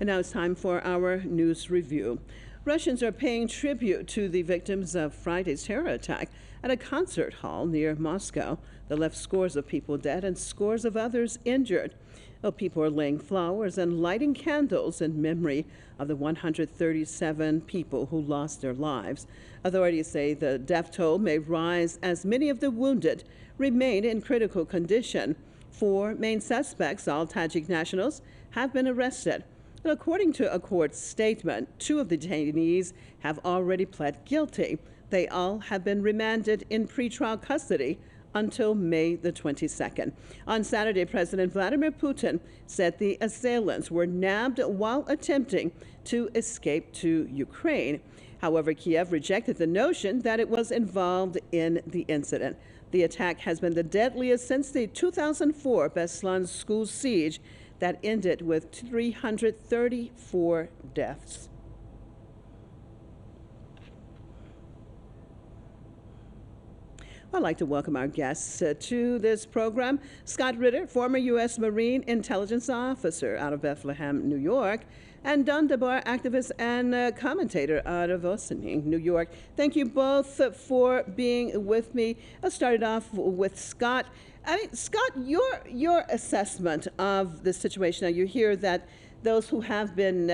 And now it's time for our news review. Russians are paying tribute to the victims of Friday's terror attack at a concert hall near Moscow that left scores of people dead and scores of others injured. Well, people are laying flowers and lighting candles in memory of the 137 people who lost their lives. Authorities say the death toll may rise as many of the wounded remain in critical condition. 4 main suspects, all Tajik nationals, have been arrested. And according to a court statement, 2 of the detainees have already pled guilty. They all have been remanded in pretrial custody until May the 22nd. On Saturday, President Vladimir Putin said the assailants were nabbed while attempting to escape to Ukraine. However, Kiev rejected the notion that it was involved in the incident. The attack has been the deadliest since the 2004 Beslan school siege that ended with 334 deaths. I'd like to welcome our guests to this program. Scott Ritter, former U.S. Marine Intelligence Officer out of Bethlehem, New York, and Don DeBar, activist and commentator out of Ossining, New York. Thank you both for being with me. I started off with Scott. Scott, your assessment of the situation. Now, you hear that those who have been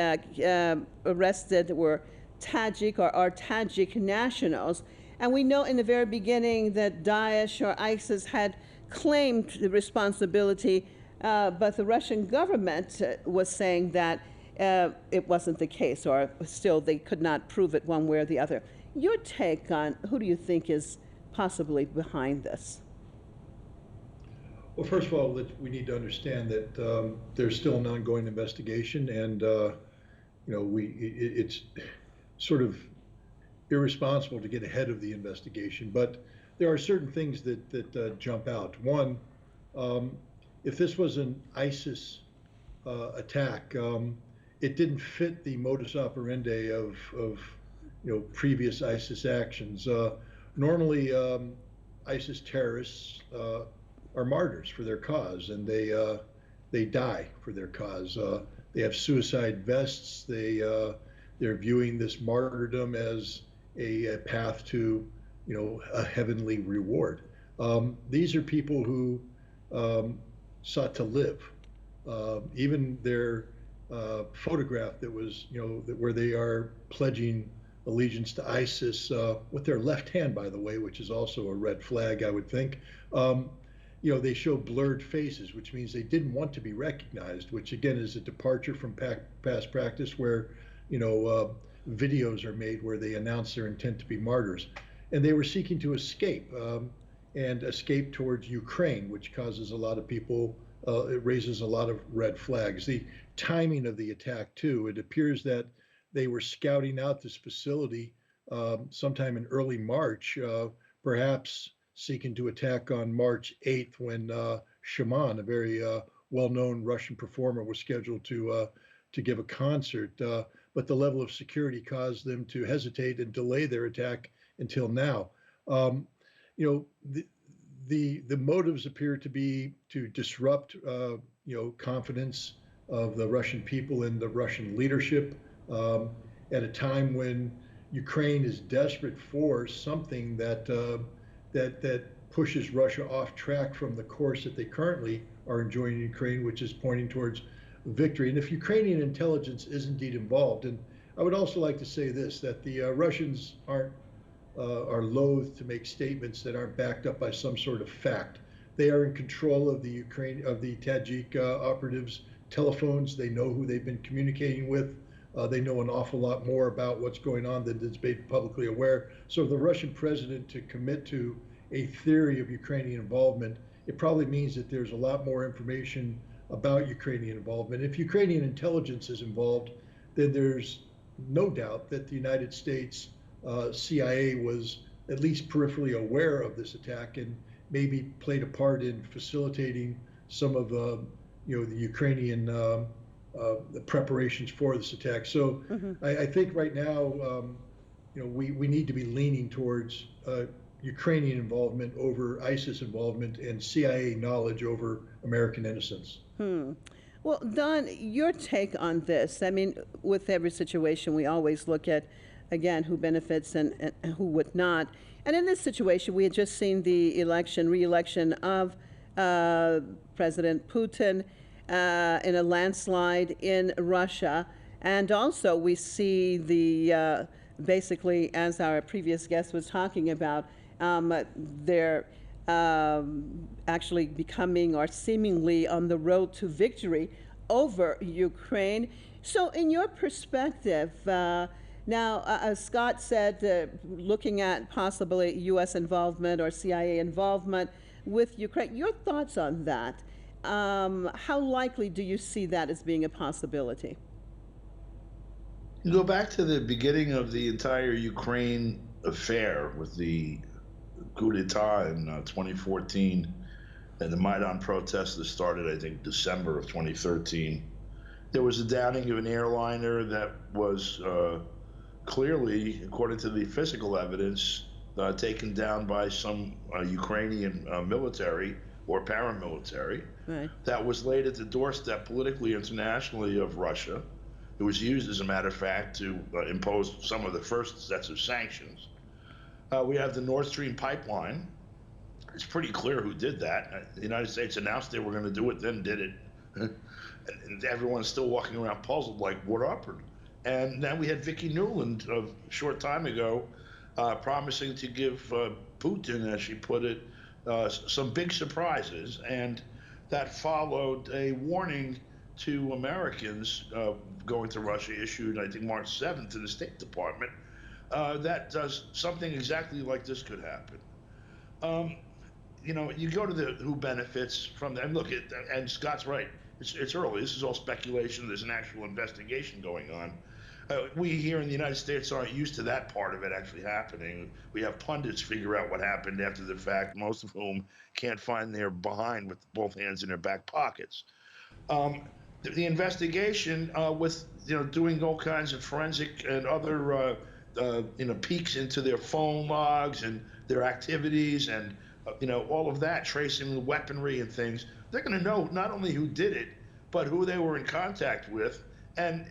arrested were Tajik or are Tajik nationals. And we know in the very beginning that Daesh or ISIS had claimed the responsibility, but the Russian government was saying that it wasn't the case, or still they could not prove it one way or the other. Your take on who do you think is possibly behind this? Well, first of all, we need to understand that there's still an ongoing investigation, and it's sort of irresponsible to get ahead of the investigation. But there are certain things that jump out. One, if this was an ISIS attack, it didn't fit the modus operandi of previous ISIS actions. Normally, ISIS terrorists are martyrs for their cause, and they die for their cause. They have suicide vests. They're viewing this martyrdom as a path to a heavenly reward. These are people who sought to live. Even their photograph that was where they are pledging allegiance to ISIS with their left hand, by the way, which is also a red flag, I would think. They show blurred faces, which means they didn't want to be recognized, which again is a departure from past practice where videos are made where they announce their intent to be martyrs. And they were seeking to escape and escape towards Ukraine, which causes a lot of people, it raises a lot of red flags. The timing of the attack, too, it appears that they were scouting out this facility sometime in early March, perhaps seeking to attack on March 8th when Shaman, a very well-known Russian performer, was scheduled to give a concert. But the level of security caused them to hesitate and delay their attack until now. The motives appear to be to disrupt, confidence of the Russian people and the Russian leadership at a time when Ukraine is desperate for something that pushes Russia off track from the course that they currently are enjoying in Ukraine, which is pointing towards victory. And if Ukrainian intelligence is indeed involved, and I would also like to say this, that the Russians are loath to make statements that aren't backed up by some sort of fact. They are in control of the Tajik operatives' telephones. They know who they've been communicating with. They know an awful lot more about what's going on than is made publicly aware. So the Russian president to commit to a theory of Ukrainian involvement, it probably means that there's a lot more information about Ukrainian involvement. If Ukrainian intelligence is involved, then there's no doubt that the United States CIA was at least peripherally aware of this attack and maybe played a part in facilitating some of the Ukrainian the preparations for this attack. So I think right now, we need to be leaning towards Ukrainian involvement over ISIS involvement and CIA knowledge over American innocence. Well, Don, your take on this. I mean, with every situation, we always look at, again, who benefits and who would not. And in this situation, we had just seen the re-election of President Putin in a landslide in Russia. And also, we see the, basically, as our previous guest was talking about, their actually becoming or seemingly on the road to victory over Ukraine. So, in your perspective, now, as Scott said, looking at possibly U.S. involvement or CIA involvement with Ukraine, your thoughts on that? How likely do you see that as being a possibility? You go back to the beginning of the entire Ukraine affair with the coup d'etat in 2014 and the Maidan protests that started, I think, December of 2013. There was a downing of an airliner that was clearly, according to the physical evidence, taken down by some Ukrainian military or paramilitary. Right. That was laid at the doorstep politically, internationally of Russia. It was used, as a matter of fact, to impose some of the first sets of sanctions. We have the Nord Stream pipeline. It's pretty clear who did that. The United States announced they were going to do it, then did it. And everyone's still walking around puzzled, like, what happened? And then we had Vicki Nuland a short time ago promising to give Putin, as she put it, some big surprises. And that followed a warning to Americans going to Russia, issued, I think, March 7th in the State Department, that does something exactly like this could happen. You know, you go to the who benefits from that, and look, and Scott's right, it's early. This is all speculation. There's an actual investigation going on. We here in the United States aren't used to that part of it actually happening. We have pundits figure out what happened after the fact, most of whom can't find their behind with both hands in their back pockets. The investigation with, you know, doing all kinds of forensic and other you know, peeks into their phone logs and their activities and you know, all of that, tracing the weaponry and things, they're going to know not only who did it, but who they were in contact with. And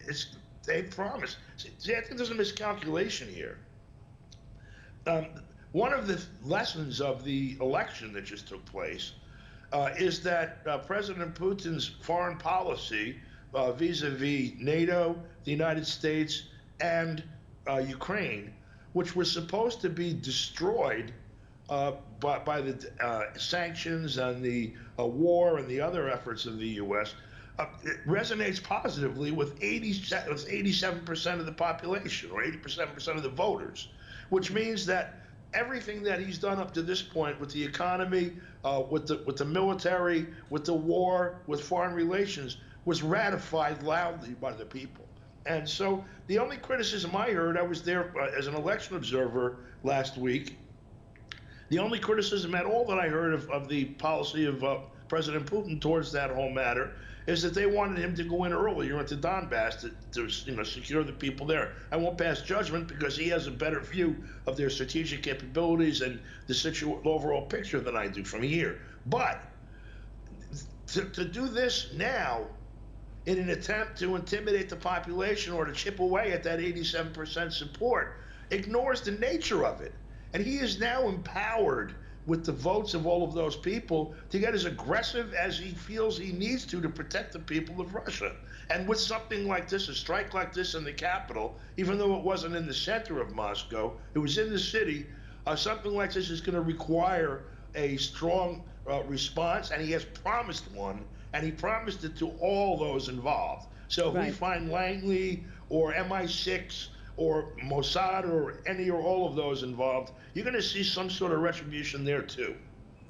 they promised. See, I think there's a miscalculation here. One of the lessons of the election that just took place is that President Putin's foreign policy vis-a-vis NATO, the United States, and Ukraine, which was supposed to be destroyed by the sanctions and the war and the other efforts of the U.S., it resonates positively with 87% of the population, or 87% of the voters, which means that everything that he's done up to this point with the economy, with the military, with the war, with foreign relations, was ratified loudly by the people. And so the only criticism I heard, I was there as an election observer last week, the only criticism at all that I heard of the policy of President Putin towards that whole matter is that they wanted him to go in earlier into Donbass to you know, secure the people there. I won't pass judgment because he has a better view of their strategic capabilities and the overall picture than I do from here. But to do this now in an attempt to intimidate the population or to chip away at that 87% support ignores the nature of it. And he is now empowered with the votes of all of those people to get as aggressive as he feels he needs to protect the people of Russia. And with something like this, a strike like this in the capital, even though it wasn't in the center of Moscow, it was in the city, something like this is going to require a strong response, and he has promised one, and he promised it to all those involved. So if we find Langley or MI6 or Mossad or any or all of those involved, you're going to see some sort of retribution there too.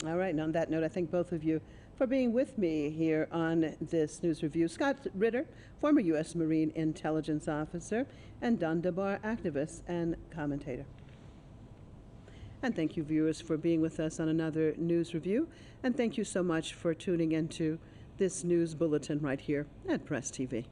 All right, and on that note, I thank both of you for being with me here on this news review. Scott Ritter, former U.S. Marine Intelligence Officer, and Don DeBar, activist and commentator. And thank you, viewers, for being with us on another news review. And thank you so much for tuning into this news bulletin right here at Press TV.